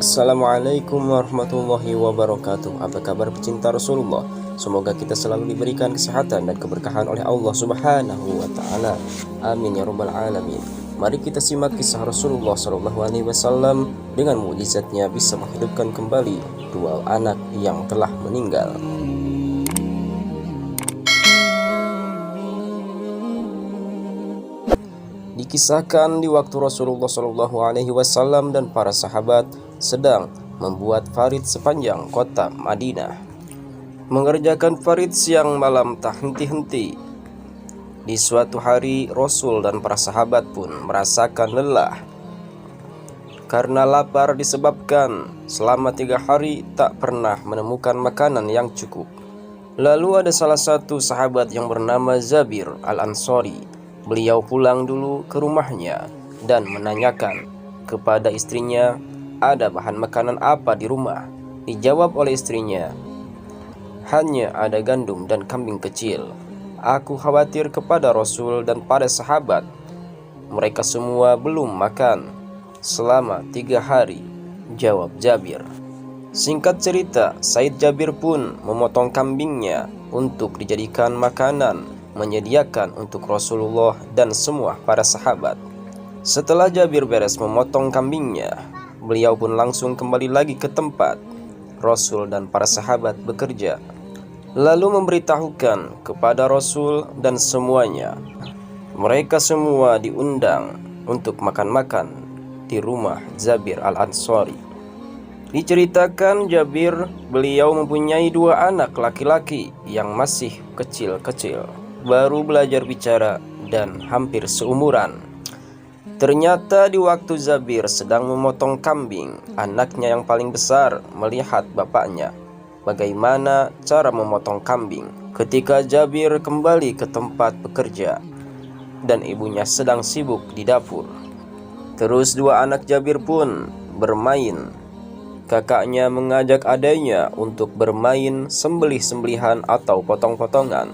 Assalamualaikum warahmatullahi wabarakatuh. Apa kabar pecinta Rasulullah? Semoga kita selalu diberikan kesehatan dan keberkahan oleh Allah Subhanahu wa taala. Amin ya rabbal alamin. Mari kita simak kisah Rasulullah SAW dengan mukjizatnya bisa menghidupkan kembali dua anak yang telah meninggal. Dikisahkan di waktu Rasulullah SAW dan para sahabat sedang membuat farid sepanjang kota Madinah. Mengerjakan farid siang malam tak henti-henti. Di suatu hari Rasul dan para sahabat pun merasakan lelah karena lapar disebabkan selama 3 hari tak pernah menemukan makanan yang cukup. Lalu ada salah satu sahabat yang bernama Jabir Al-Ansari. Beliau pulang dulu ke rumahnya dan menanyakan kepada istrinya ada bahan makanan apa di rumah. Dijawab oleh istrinya, hanya ada gandum dan kambing kecil. Aku khawatir kepada Rasul dan para sahabat. Mereka semua belum makan selama 3 hari, jawab Jabir. Singkat cerita, Said Jabir pun memotong kambingnya untuk dijadikan makanan, menyediakan untuk Rasulullah dan semua para sahabat. Setelah Jabir beres memotong kambingnya, beliau pun langsung kembali lagi ke tempat Rasul dan para sahabat bekerja, lalu memberitahukan kepada Rasul dan semuanya. Mereka semua diundang untuk makan-makan di rumah Jabir Al-Ansari. Diceritakan Jabir, beliau mempunyai 2 anak laki-laki yang masih kecil-kecil, baru belajar bicara dan hampir seumuran. Ternyata di waktu Jabir sedang memotong kambing, anaknya yang paling besar melihat bapaknya bagaimana cara memotong kambing. Ketika Jabir kembali ke tempat bekerja dan ibunya sedang sibuk di dapur, terus 2 anak Jabir pun bermain. Kakaknya mengajak adanya untuk bermain sembelih-sembelihan atau potong-potongan,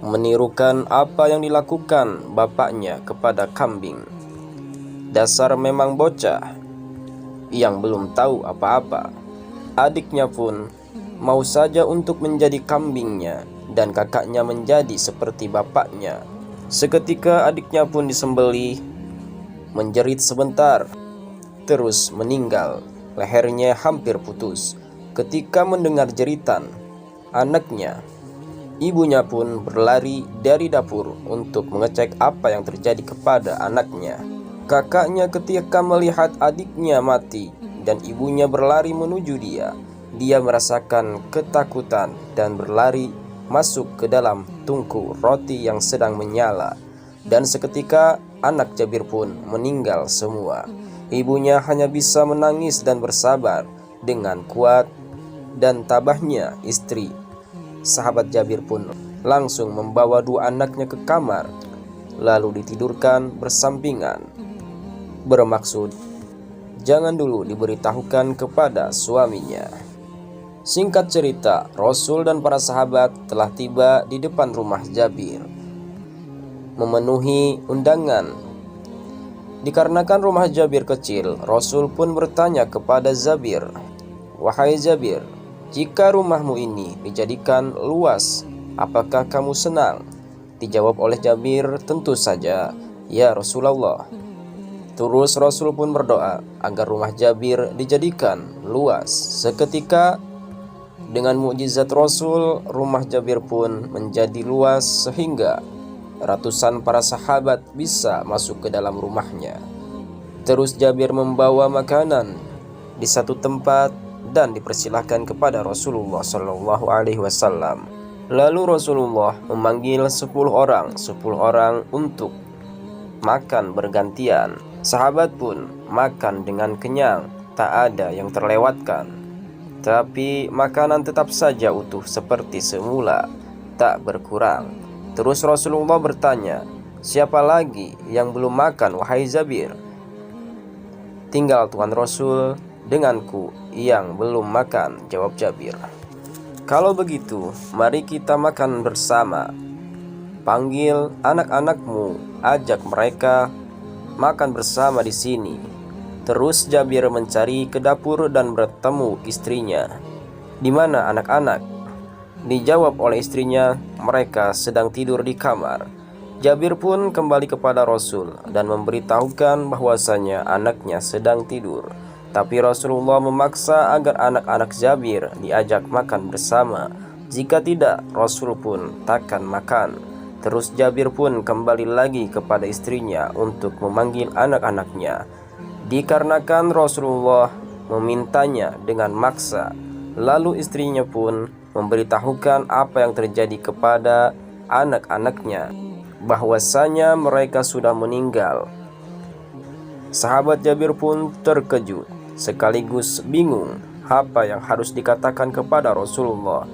menirukan apa yang dilakukan bapaknya kepada kambing. Dasar memang bocah yang belum tahu apa-apa. Adiknya pun mau saja untuk menjadi kambingnya dan kakaknya menjadi seperti bapaknya. Seketika adiknya pun disembelih, menjerit sebentar, terus meninggal. Lehernya hampir putus. Ketika mendengar jeritan anaknya, ibunya pun berlari dari dapur untuk mengecek apa yang terjadi kepada anaknya. Kakaknya ketika melihat adiknya mati dan ibunya berlari menuju dia, dia merasakan ketakutan dan berlari masuk ke dalam tungku roti yang sedang menyala. Dan seketika anak Jabir pun meninggal semua. Ibunya hanya bisa menangis dan bersabar dengan kuat, dan tabahnya istri sahabat Jabir pun langsung membawa 2 anaknya ke kamar, lalu ditidurkan bersampingan, bermaksud jangan dulu diberitahukan kepada suaminya. Singkat cerita, Rasul dan para sahabat telah tiba di depan rumah Jabir, memenuhi undangan. Dikarenakan rumah Jabir kecil, Rasul pun bertanya kepada Jabir, wahai Jabir, jika rumahmu ini dijadikan luas, apakah kamu senang? Dijawab oleh Jabir, tentu saja, ya Rasulullah. Terus Rasul pun berdoa agar rumah Jabir dijadikan luas. Seketika dengan mukjizat Rasul, rumah Jabir pun menjadi luas sehingga ratusan para sahabat bisa masuk ke dalam rumahnya. Terus Jabir membawa makanan di satu tempat dan dipersilahkan kepada Rasulullah SAW. Lalu Rasulullah memanggil 10 orang untuk makan bergantian. Sahabat pun makan dengan kenyang, tak ada yang terlewatkan. Tapi makanan tetap saja utuh seperti semula, tak berkurang. Terus Rasulullah bertanya, siapa lagi yang belum makan wahai Jabir? Tinggal Tuhan Rasul denganku yang belum makan, jawab Jabir. Kalau begitu, mari kita makan bersama. panggil anak-anakmu, ajak mereka makan bersama di sini." Terus Jabir mencari ke dapur dan bertemu istrinya. "Di mana anak-anak?" Dijawab oleh istrinya, "Mereka sedang tidur di kamar." Jabir pun kembali kepada Rasul dan memberitahukan bahwasanya anaknya sedang tidur. Tapi Rasulullah memaksa agar anak-anak Jabir diajak makan bersama. Jika tidak, Rasul pun takkan makan. Terus Jabir pun kembali lagi kepada istrinya untuk memanggil anak-anaknya. Dikarenakan Rasulullah memintanya dengan maksa, lalu istrinya pun memberitahukan apa yang terjadi kepada anak-anaknya, bahwasanya mereka sudah meninggal. Sahabat Jabir pun terkejut sekaligus bingung apa yang harus dikatakan kepada Rasulullah.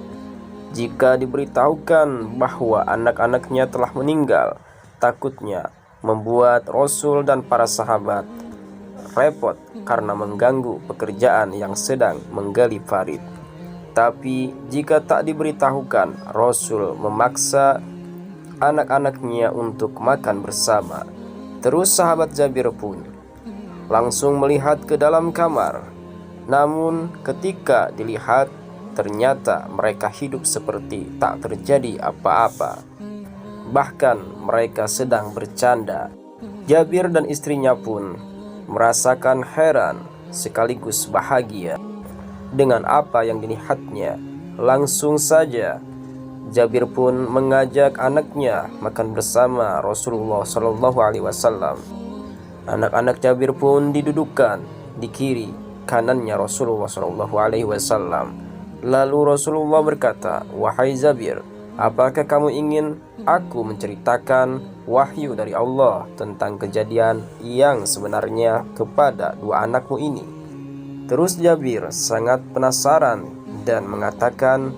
Jika diberitahukan bahwa anak-anaknya telah meninggal, takutnya membuat Rasul dan para sahabat repot karena mengganggu pekerjaan yang sedang menggali Farid. Tapi jika tak diberitahukan, Rasul memaksa anak-anaknya untuk makan bersama. Terus sahabat Jabir pun langsung melihat ke dalam kamar. Namun ketika dilihat, ternyata mereka hidup seperti tak terjadi apa-apa. Bahkan mereka sedang bercanda. Jabir dan istrinya pun merasakan heran sekaligus bahagia dengan apa yang dilihatnya. Langsung saja Jabir pun mengajak anaknya makan bersama Rasulullah SAW. Anak-anak Jabir pun didudukkan di kiri kanannya Rasulullah SAW. Lalu Rasulullah berkata, "Wahai Jabir, apakah kamu ingin aku menceritakan wahyu dari Allah tentang kejadian yang sebenarnya kepada dua anakmu ini?" Terus Jabir sangat penasaran dan mengatakan,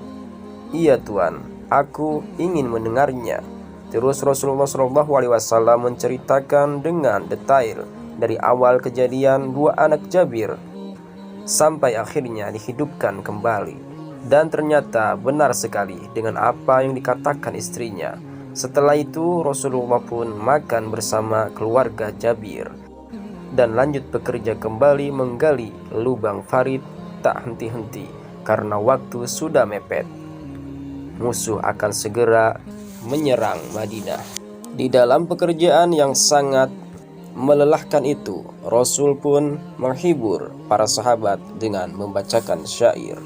"Iya Tuan, aku ingin mendengarnya." Terus Rasulullah SAW menceritakan dengan detail dari awal kejadian dua anak Jabir sampai akhirnya dihidupkan kembali. Dan ternyata benar sekali dengan apa yang dikatakan istrinya. Setelah itu Rasulullah pun makan bersama keluarga Jabir dan lanjut bekerja kembali menggali lubang Farid tak henti-henti karena waktu sudah mepet. Musuh akan segera menyerang Madinah. Di dalam pekerjaan yang sangat melelahkan itu, Rasul pun menghibur para sahabat dengan membacakan syair.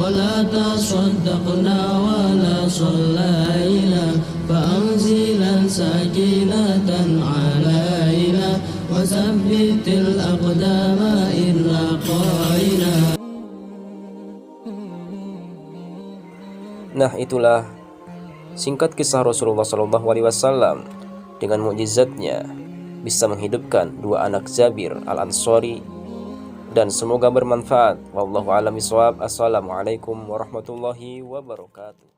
ولا تصدقنا ولا صلينا فأنزلا سكينة علينا وثبت الأقدام إن لقينا. Nah, itulah singkat kisah Rasulullah SAW dengan mukjizatnya bisa menghidupkan dua anak Jabir Al-Ansari, dan semoga bermanfaat. Wallahu a'lam bishawab. Assalamualaikum warahmatullahi wabarakatuh.